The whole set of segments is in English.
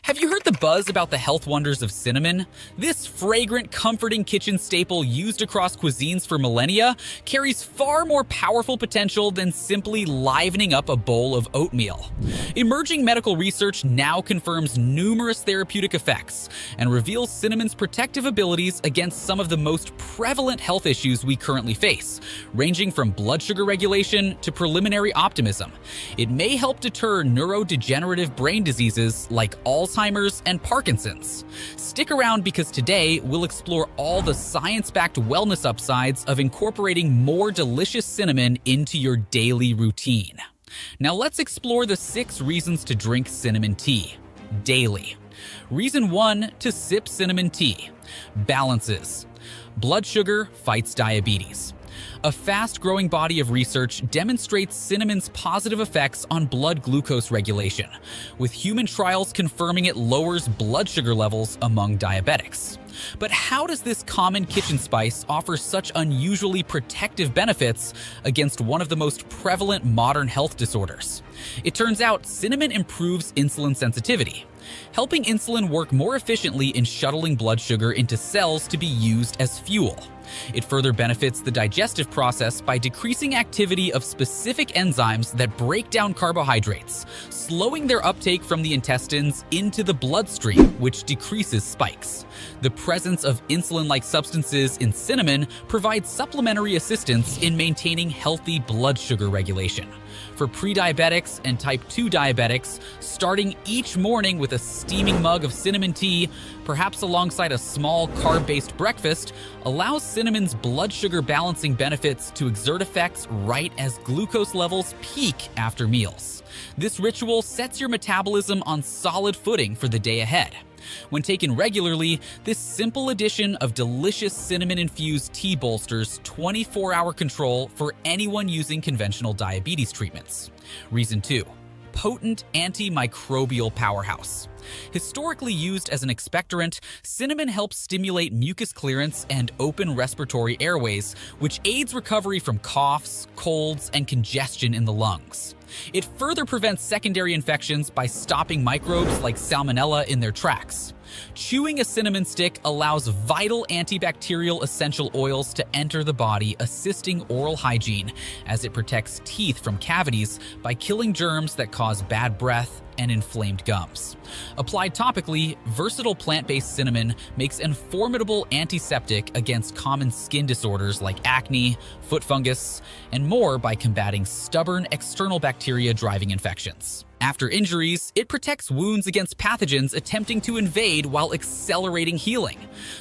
Have you heard the buzz about the health wonders of cinnamon? This fragrant, comforting kitchen staple used across cuisines for millennia carries far more powerful potential than simply livening up a bowl of oatmeal. Emerging medical research now confirms numerous therapeutic effects and reveals cinnamon's protective abilities against some of the most prevalent health issues we currently face, ranging from blood sugar regulation to preliminary optimism. It may help deter neurodegenerative brain diseases like Alzheimer's and Parkinson's. Stick around because today we'll explore all the science-backed wellness upsides of incorporating more delicious cinnamon into your daily routine. Now let's explore the 6 reasons to drink cinnamon tea daily. Reason 1 to sip cinnamon tea. Balances. Blood sugar fights diabetes. A fast-growing body of research demonstrates cinnamon's positive effects on blood glucose regulation, with human trials confirming it lowers blood sugar levels among diabetics. But how does this common kitchen spice offer such unusually protective benefits against one of the most prevalent modern health disorders? It turns out cinnamon improves insulin sensitivity, helping insulin work more efficiently in shuttling blood sugar into cells to be used as fuel. It further benefits the digestive process by decreasing activity of specific enzymes that break down carbohydrates, slowing their uptake from the intestines into the bloodstream, which decreases spikes. The presence of insulin-like substances in cinnamon provides supplementary assistance in maintaining healthy blood sugar regulation. For pre-diabetics and type 2 diabetics, starting each morning with a steaming mug of cinnamon tea, perhaps alongside a small carb-based breakfast, allows cinnamon's blood sugar balancing benefits to exert effects right as glucose levels peak after meals. This ritual sets your metabolism on solid footing for the day ahead. When taken regularly, this simple addition of delicious cinnamon-infused tea bolsters 24-hour control for anyone using conventional diabetes treatments. Reason 2. Potent antimicrobial powerhouse. Historically used as an expectorant, cinnamon helps stimulate mucus clearance and open respiratory airways, which aids recovery from coughs, colds, and congestion in the lungs. It further prevents secondary infections by stopping microbes like salmonella in their tracks. Chewing a cinnamon stick allows vital antibacterial essential oils to enter the body, assisting oral hygiene as it protects teeth from cavities by killing germs that cause bad breath and inflamed gums. Applied topically, versatile plant-based cinnamon makes a formidable antiseptic against common skin disorders like acne, foot fungus, and more by combating stubborn external bacteria driving infections. After injuries, it protects wounds against pathogens attempting to invade while accelerating healing.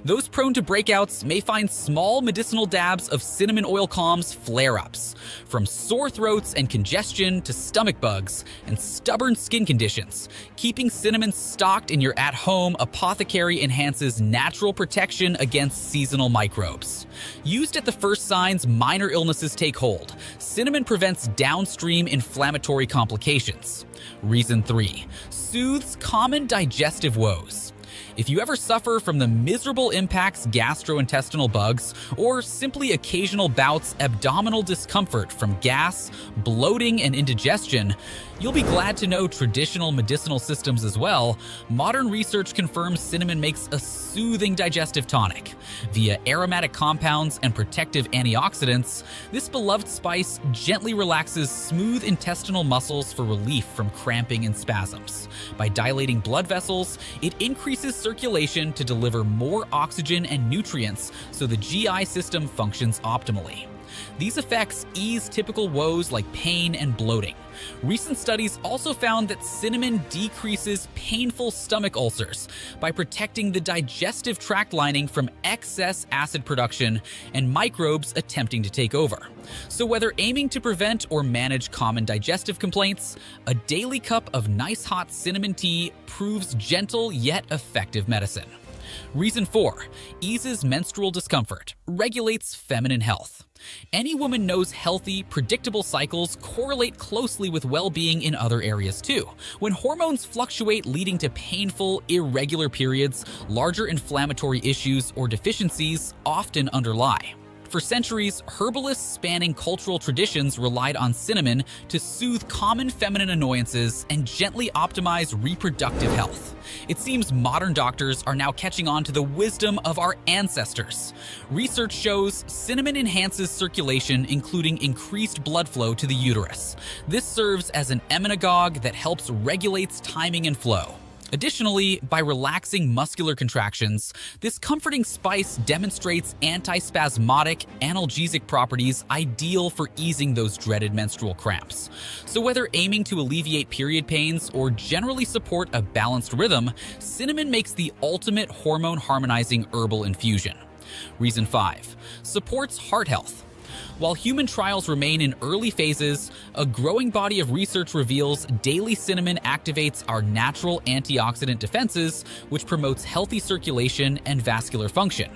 Those prone to breakouts may find small medicinal dabs of cinnamon oil calms flare-ups. From sore throats and congestion to stomach bugs and stubborn skin conditions, keeping cinnamon stocked in your at-home apothecary enhances natural protection against seasonal microbes. Used at the first signs minor illnesses take hold, cinnamon prevents downstream inflammatory complications. Reason 3. Soothes common digestive woes. If you ever suffer from the miserable impacts gastrointestinal bugs or simply occasional bouts abdominal discomfort from gas, bloating, and indigestion, you'll be glad to know traditional medicinal systems as well. Modern research confirms cinnamon makes a soothing digestive tonic. Via aromatic compounds and protective antioxidants, this beloved spice gently relaxes smooth intestinal muscles for relief from cramping and spasms. By dilating blood vessels, it increases circulation to deliver more oxygen and nutrients so the GI system functions optimally. These effects ease typical woes like pain and bloating. Recent studies also found that cinnamon decreases painful stomach ulcers by protecting the digestive tract lining from excess acid production and microbes attempting to take over. So whether aiming to prevent or manage common digestive complaints, a daily cup of nice hot cinnamon tea proves gentle yet effective medicine. Reason 4. Eases menstrual discomfort, regulates feminine health. Any woman knows healthy, predictable cycles correlate closely with well-being in other areas too. When hormones fluctuate leading to painful, irregular periods, larger inflammatory issues or deficiencies often underlie. For centuries, herbalists spanning cultural traditions relied on cinnamon to soothe common feminine annoyances and gently optimize reproductive health. It seems modern doctors are now catching on to the wisdom of our ancestors. Research shows cinnamon enhances circulation, including increased blood flow to the uterus. This serves as an emmenagogue that helps regulates timing and flow. Additionally, by relaxing muscular contractions, this comforting spice demonstrates antispasmodic, analgesic properties ideal for easing those dreaded menstrual cramps. So whether aiming to alleviate period pains or generally support a balanced rhythm, cinnamon makes the ultimate hormone-harmonizing herbal infusion. Reason 5. Supports heart health. While human trials remain in early phases, a growing body of research reveals daily cinnamon activates our natural antioxidant defenses, which promotes healthy circulation and vascular function.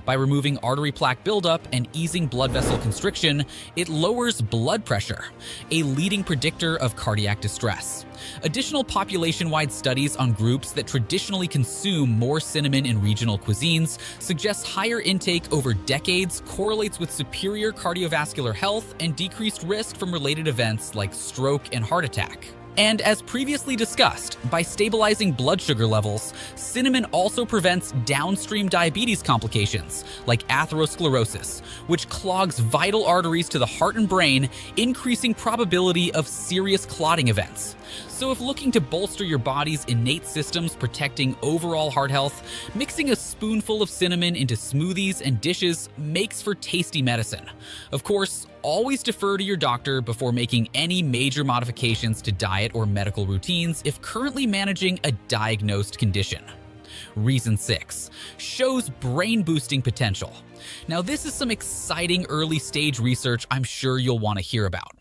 By removing artery plaque buildup and easing blood vessel constriction, it lowers blood pressure, a leading predictor of cardiac distress. Additional population-wide studies on groups that traditionally consume more cinnamon in regional cuisines suggest higher intake over decades correlates with superior cardiovascular health and decreased risk from related events like stroke and heart attack. And as previously discussed, by stabilizing blood sugar levels, cinnamon also prevents downstream diabetes complications like atherosclerosis, which clogs vital arteries to the heart and brain, increasing probability of serious clotting events. So if looking to bolster your body's innate systems protecting overall heart health, mixing a spoonful of cinnamon into smoothies and dishes makes for tasty medicine. Of course, always defer to your doctor before making any major modifications to diet or medical routines if currently managing a diagnosed condition. Reason 6. Shows brain-boosting potential. Now, this is some exciting early-stage research I'm sure you'll want to hear about.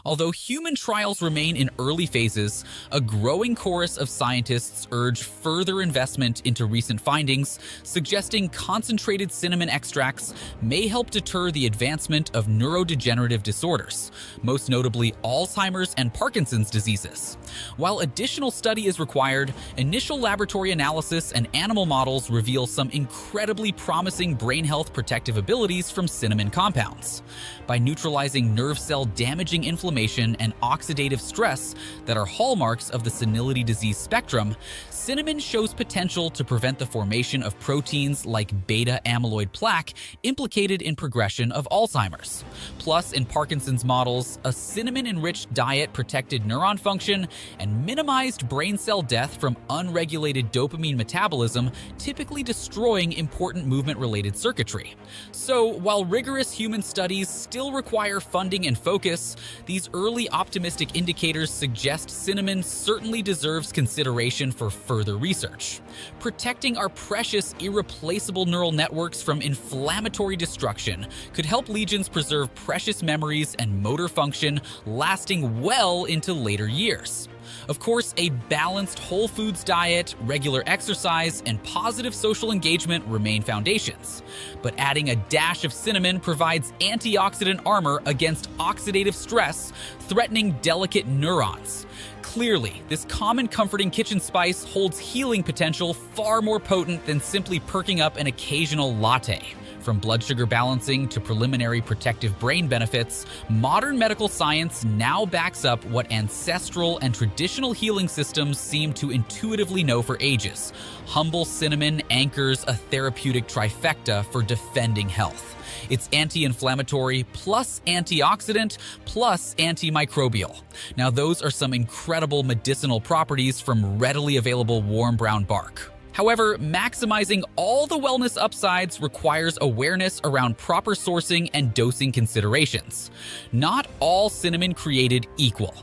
Although human trials remain in early phases, a growing chorus of scientists urge further investment into recent findings, suggesting concentrated cinnamon extracts may help deter the advancement of neurodegenerative disorders, most notably Alzheimer's and Parkinson's diseases. While additional study is required, initial laboratory analysis and animal models reveal some incredibly promising brain health protective abilities from cinnamon compounds. By neutralizing nerve cell damaging inflammation and oxidative stress that are hallmarks of the senility disease spectrum, cinnamon shows potential to prevent the formation of proteins like beta amyloid plaque implicated in progression of Alzheimer's. Plus, in Parkinson's models, a cinnamon-enriched diet protected neuron function and minimized brain cell death from unregulated dopamine metabolism, typically destroying important movement-related circuitry. So, while rigorous human studies still require funding and focus, these early optimistic indicators suggest cinnamon certainly deserves consideration for further research. Protecting our precious, irreplaceable neural networks from inflammatory destruction could help legions preserve precious memories and motor function lasting well into later years. Of course, a balanced whole foods diet, regular exercise, and positive social engagement remain foundations. But adding a dash of cinnamon provides antioxidant armor against oxidative stress, threatening delicate neurons. Clearly, this common comforting kitchen spice holds healing potential far more potent than simply perking up an occasional latte. From blood sugar balancing to preliminary protective brain benefits, modern medical science now backs up what ancestral and traditional healing systems seem to intuitively know for ages. Humble cinnamon anchors a therapeutic trifecta for defending health. It's anti-inflammatory plus antioxidant plus antimicrobial. Now, those are some incredible medicinal properties from readily available warm brown bark. However, maximizing all the wellness upsides requires awareness around proper sourcing and dosing considerations. Not all cinnamon created equal.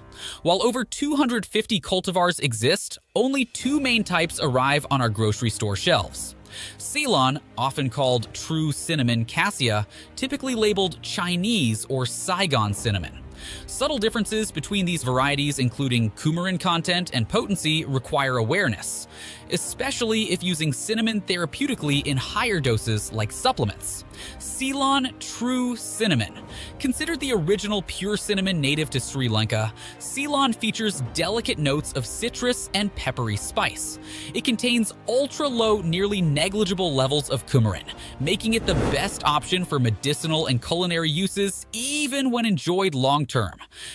While over 250 cultivars exist, only two main types arrive on our grocery store shelves. Ceylon, often called true cinnamon cassia, typically labeled Chinese or Saigon cinnamon. Subtle differences between these varieties, including coumarin content and potency, require awareness, especially if using cinnamon therapeutically in higher doses like supplements. Ceylon True Cinnamon. Considered the original pure cinnamon native to Sri Lanka, Ceylon features delicate notes of citrus and peppery spice. It contains ultra-low, nearly negligible levels of coumarin, making it the best option for medicinal and culinary uses even when enjoyed long-term.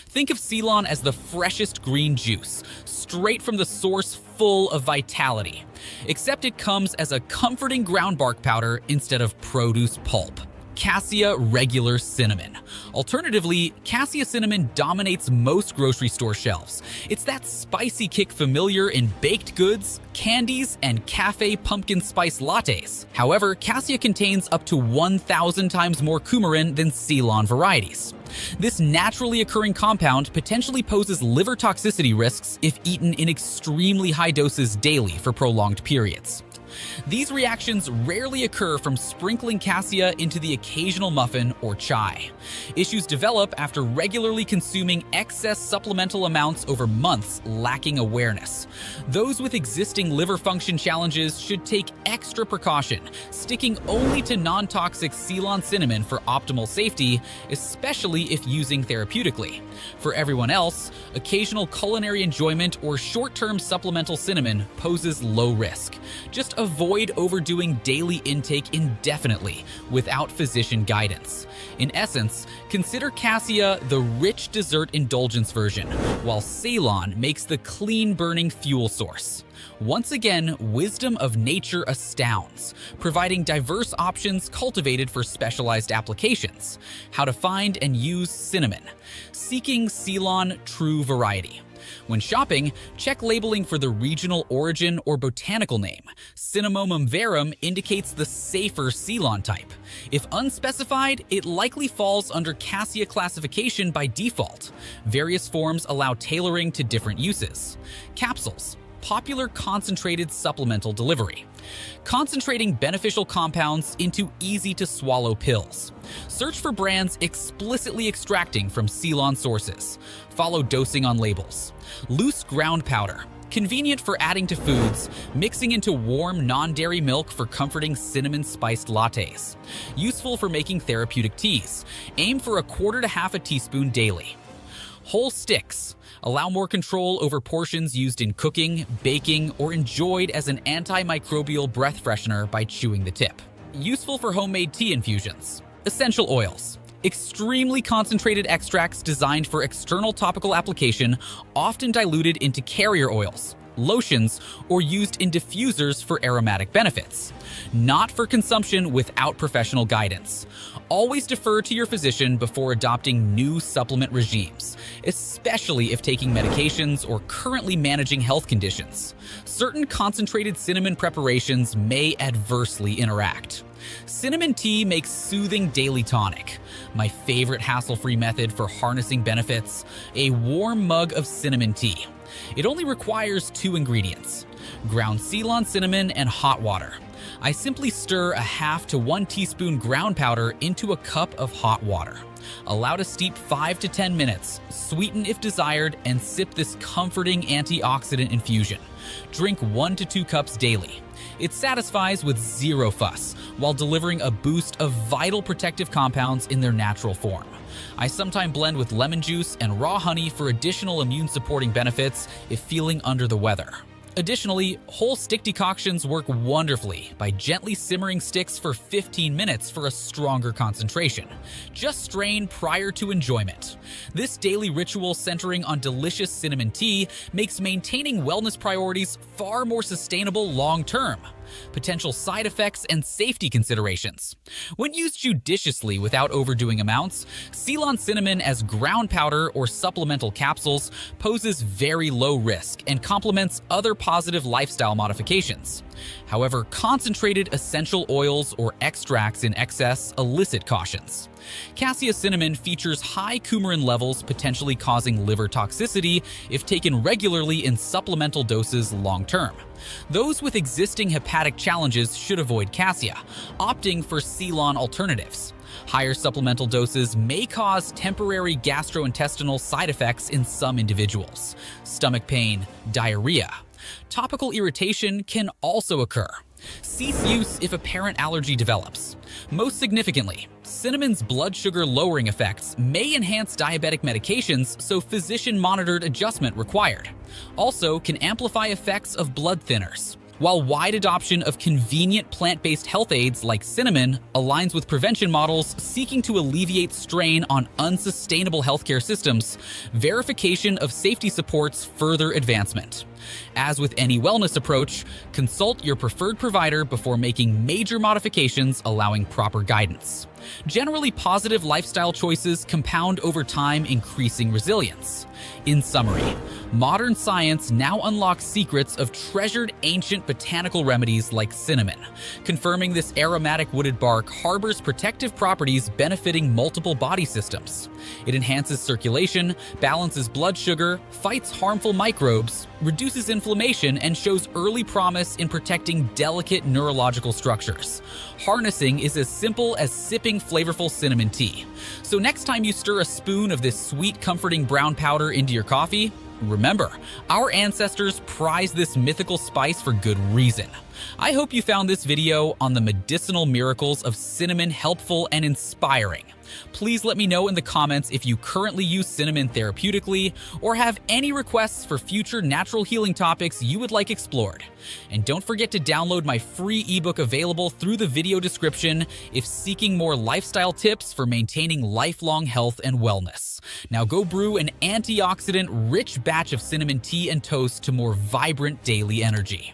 Think of Ceylon as the freshest green juice, straight from the source, full of vitality. Except it comes as a comforting ground bark powder instead of produce pulp. Cassia Regular Cinnamon. Alternatively, Cassia Cinnamon dominates most grocery store shelves. It's that spicy kick familiar in baked goods, candies, and cafe pumpkin spice lattes. However, Cassia contains up to 1,000 times more coumarin than Ceylon varieties. This naturally occurring compound potentially poses liver toxicity risks if eaten in extremely high doses daily for prolonged periods. These reactions rarely occur from sprinkling cassia into the occasional muffin or chai. Issues develop after regularly consuming excess supplemental amounts over months, lacking awareness. Those with existing liver function challenges should take extra precaution, sticking only to non-toxic Ceylon cinnamon for optimal safety, especially if using therapeutically. For everyone else, occasional culinary enjoyment or short-term supplemental cinnamon poses low risk. Just avoid overdoing daily intake indefinitely without physician guidance. In essence, consider cassia the rich dessert indulgence version, while Ceylon makes the clean-burning fuel source. Once again, wisdom of nature astounds, providing diverse options cultivated for specialized applications. How to find and use cinnamon. Seeking Ceylon true variety. When shopping, check labeling for the regional origin or botanical name. Cinnamomum verum indicates the safer Ceylon type. If unspecified, it likely falls under cassia classification by default. Various forms allow tailoring to different uses. Capsules. Popular concentrated supplemental delivery. Concentrating beneficial compounds into easy-to-swallow pills. Search for brands explicitly extracting from Ceylon sources. Follow dosing on labels. Loose ground powder. Convenient for adding to foods, mixing into warm non-dairy milk for comforting cinnamon-spiced lattes. Useful for making therapeutic teas. Aim for 1/4 to 1/2 teaspoon daily. Whole sticks. Allow more control over portions used in cooking, baking, or enjoyed as an antimicrobial breath freshener by chewing the tip. Useful for homemade tea infusions. Essential oils. Extremely concentrated extracts designed for external topical application, often diluted into carrier oils, lotions, or used in diffusers for aromatic benefits. Not for consumption without professional guidance. Always defer to your physician before adopting new supplement regimes, especially if taking medications or currently managing health conditions. Certain concentrated cinnamon preparations may adversely interact. Cinnamon tea makes soothing daily tonic. My favorite hassle-free method for harnessing benefits: a warm mug of cinnamon tea. It only requires 2 ingredients: ground Ceylon cinnamon and hot water. I simply stir 1/2 to 1 teaspoon ground powder into a cup of hot water. Allow to steep 5 to 10 minutes, sweeten if desired, and sip this comforting antioxidant infusion. Drink 1 to 2 cups daily. It satisfies with zero fuss, while delivering a boost of vital protective compounds in their natural form. I sometimes blend with lemon juice and raw honey for additional immune-supporting benefits if feeling under the weather. Additionally, whole stick decoctions work wonderfully by gently simmering sticks for 15 minutes for a stronger concentration. Just strain prior to enjoyment. This daily ritual centering on delicious cinnamon tea makes maintaining wellness priorities far more sustainable long-term. Potential side effects and safety considerations. When used judiciously without overdoing amounts, Ceylon cinnamon as ground powder or supplemental capsules poses very low risk and complements other positive lifestyle modifications. However, concentrated essential oils or extracts in excess elicit cautions. Cassia cinnamon features high coumarin levels, potentially causing liver toxicity if taken regularly in supplemental doses long-term. Those with existing hepatic challenges should avoid cassia, opting for Ceylon alternatives. Higher supplemental doses may cause temporary gastrointestinal side effects in some individuals. Stomach pain, diarrhea. Topical irritation can also occur. Cease use if apparent allergy develops. Most significantly, cinnamon's blood sugar lowering effects may enhance diabetic medications, so physician-monitored adjustment required. Also can amplify effects of blood thinners. While wide adoption of convenient plant-based health aids like cinnamon aligns with prevention models seeking to alleviate strain on unsustainable healthcare systems, verification of safety supports further advancement. As with any wellness approach, consult your preferred provider before making major modifications, allowing proper guidance. Generally positive lifestyle choices compound over time, increasing resilience. In summary, modern science now unlocks secrets of treasured ancient botanical remedies like cinnamon, confirming this aromatic wooded bark harbors protective properties benefiting multiple body systems. It enhances circulation, balances blood sugar, fights harmful microbes, reduces inflammation, and shows early promise in protecting delicate neurological structures. Harnessing is as simple as sipping flavorful cinnamon tea. So next time you stir a spoon of this sweet, comforting brown powder into your coffee, remember, our ancestors prized this mythical spice for good reason. I hope you found this video on the medicinal miracles of cinnamon helpful and inspiring. Please let me know in the comments if you currently use cinnamon therapeutically or have any requests for future natural healing topics you would like explored. And don't forget to download my free ebook available through the video description if seeking more lifestyle tips for maintaining lifelong health and wellness. Now go brew an antioxidant-rich batch of cinnamon tea and toast to more vibrant daily energy.